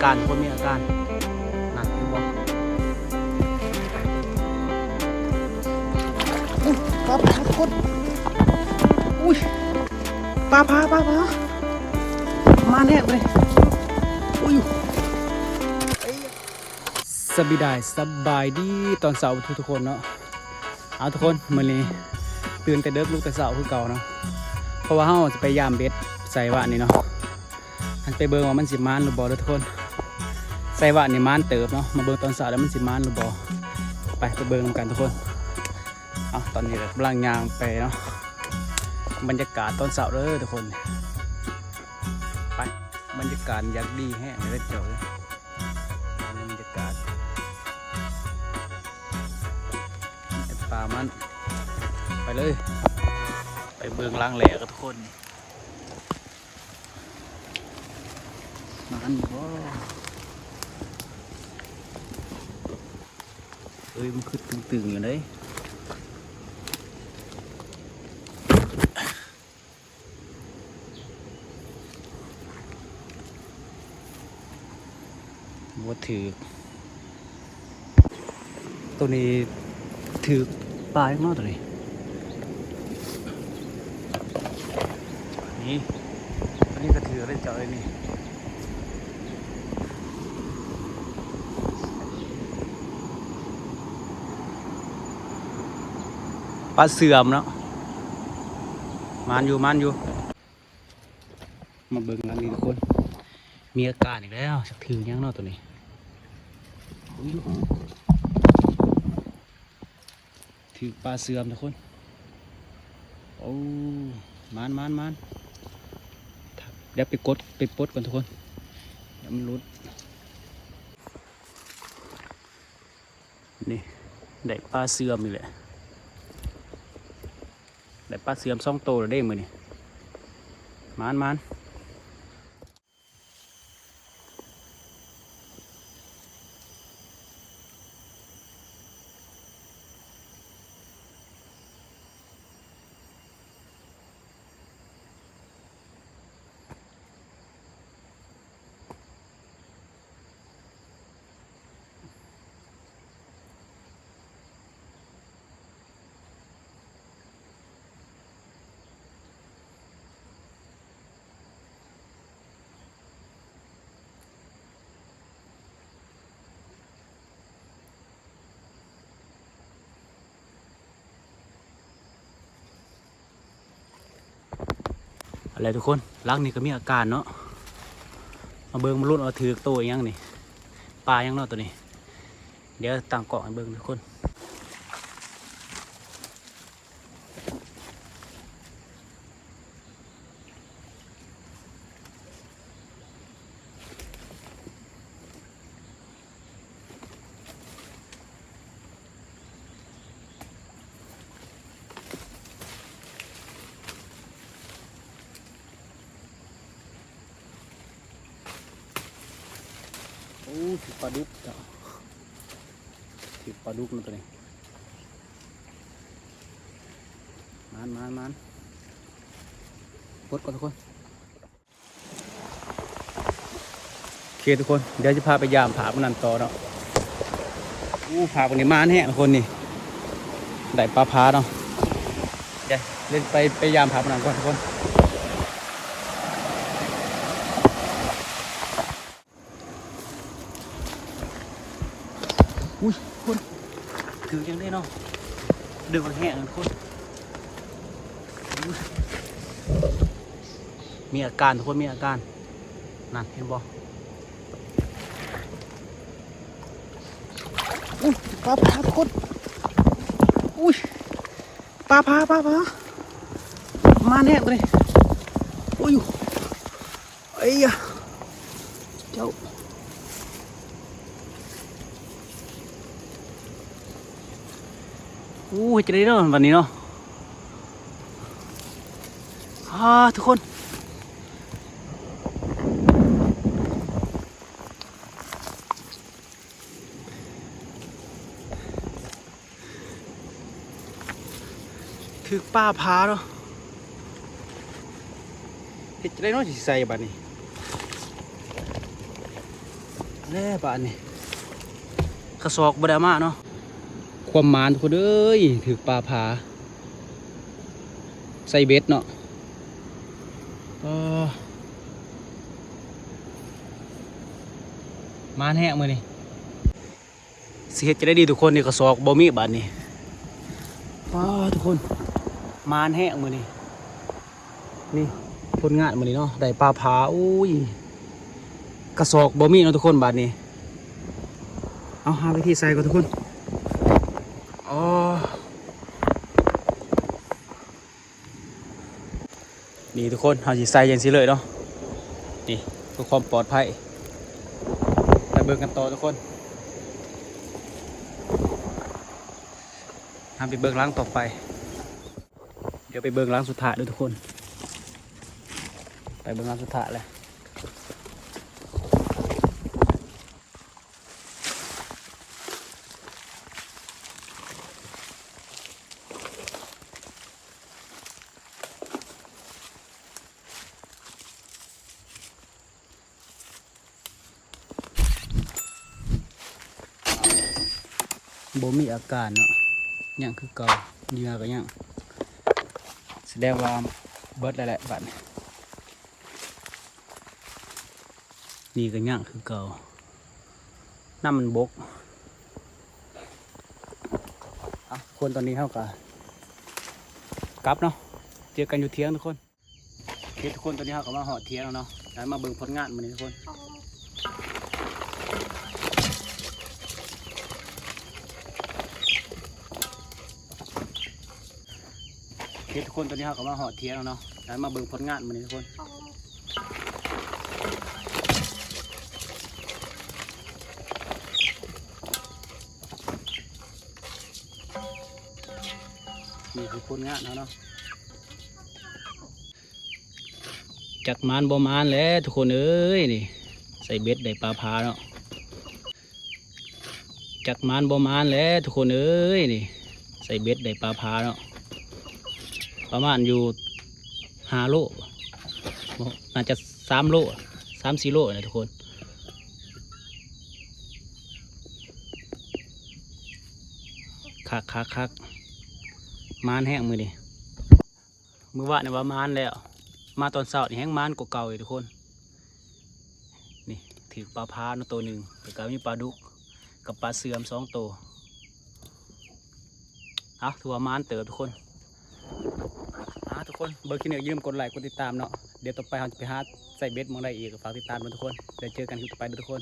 การทุกคนมีอาการนั่นเห็นบ่ปลาทุกคนอุ้ยปลามาแน่เลยอุ้ยสบายดีตอนเสาร์ทุกคนเนาะเอาทุกคนมื้อนี้ตื่นแต่เด็กลุกแต่เสาร์คือเก่าเนาะเพราะว่าเฮาจะไปยามเบ็ดใส่วะนี่เนาะอันไปเบิ่งว่ามันสิมานหรือบ่เด้อทุกคนใส่วะนี่มานเติบเนาะมาเบิ่งตอนเสาร์แล้วมันสิมานหรือบ่ไปเบิ่งกันทุกคนเอาตอนนี้เรากำลังย่างไปเนาะบรรยากาศตอนเสาร์เด้อทุกคนไปบรรยากาศอยากดีแฮะเลยเจ้าเลยบรรยากาศป่ามันไปเลยไปเบิ่งล่างแหลกกับทุกคนมันว้าเอ้ยมันคือตึงๆอยู่เลยว่าถือตัวนี้ถือปลาอย่างน้อยตัวนี้นี่อันนี้ก็ถือได้เจาะเลยนี่ปลาเสื่อมเนาะมันอยู่มาเบิ่งอันนี้ทุกคนมีอาการอีกแล้วจะถือยังน้อยตัวนี้ถือปลาเสื่อมทุกคนโอ้มันเดี๋ยวไปปลดก่อนทุกคนเดี๋ยวมันรุดนี่ได้ปลาเสื่อมนี่แหละได้ปลาเสื่อม2 ตัวแล้วได้มือนี่มันอะไรทุกคนลักนี่ก็มีอาการเนาะมาเบิ่งมาลุ้นเอาถือตัวยังนี่ปลายังเนาะตัวนี้เดี๋ยวตามเกาะให้เบิ่งทุกคนถือปลาดุกเจ้าถือปลาดุกนะตัวนี้มันปลดก่อนทุกคนโอเคทุกคนเดี๋ยวจะพาไปยามผาพนันต่อเนาะผาพวกนี้มันแห้งทุกคนนี่ได้ปลาพาเนาะเดี๋ยวเล่นไปยามผาพนันก่อนทุกคนอุ้ยคนถือยังได้เนาะเดือดแห้งคนมีอาการทุกคนมีอาการนั่นเห็นบ่อุ้ยปลาทุกคนอุ้ยปลามาแน่เลยอุ้ยไอ้ยะเจ้าจะได้เนาะวันนี้เนาะทุกคนถือป้าพาเนาะจะได้เนาะสิใส่บัดนี้ แล้วป่านนี้กระสอกบไดามาเนาะความหมานทุกคนเอ้ยถือปลาผาใส่เบ็ดเนาะมานแห้งมือนี่สิเฮ็ดจะได้ดีทุกคนนี่กระสอกบ่มีบาดนี้ทุกคนมานแห้งมือนี่นี่ผลงานมือนี่เนาะได้ปลาผาอุ้ยกระสอกบ่มีเนาะทุกคนบาดนี้เอาหาวิธีใส่ก่อนทุกคนนี่ทุกคนเอาสิใส่ยังสิเลยเนาะนี่เพื่อความปลอดภัยไปเบิ่งกันต่อทุกคนทำไปเบิ่งล้างต่อไปเดี๋ยวไปเบิ่งล้างสุดท้ายด้วยทุกคนไปเบิ่งล้างสุดท้ายเลยบ่มีอาการเนาะยังคือเก่าเหยื่อก็ยังแสดงว่าเบิดแล้วแหละบัดนี่ก็ยังคือเก่าน้ำมันบกคนตอนนี้เท่ากับกลับเนาะเจอกันอยู่เที่ยงทุกคนทุกคนตอนนี้เขาก็มาหอดเที่ยงแล้วเนาะแล้วมาเบิ่งผลงานมันทุกคนทุกคนตอนนี้เขาก็มาหอดเที่ยงแล้วเนาะแล้วมาเบิ่งผลงานมันทุกคนนี่คือผลงานเนาะจักมานบ่มานแล้วทุกคนเอ้ยนี่ใส่เบ็ดได้ปลาพาเนาะจักมานบ่มานแล้วทุกคนเอ้ยนี่ใส่เบ็ดได้ปลาพาเนาะประมาณอยู่5 โลน่าจะ3 โล3-4 โลนะทุกคนคักมานแห้งมือดิมือว่าเนี่ยว่ามานแล้วมาตอนเช้านี่แห้งมานกว่าเก่าอีกทุกคนนี่ถือปลาพาเนาะตัวหนึ่งแล้วก็มีปลาดุกกับปลาเสื่อม2 ตัวถือว่ามานเติบทุกคนทุกคนเบอร์คินเนอร์ยืมกดไลค์กดติดตามเนาะเดี๋ยวต่อไปเราจะไปหาใส่เบ็ดมองได้อีกฝากติดตามด้วยทุกคนเดี๋ยวเจอกันคลิปต่อไปด้วยทุกคน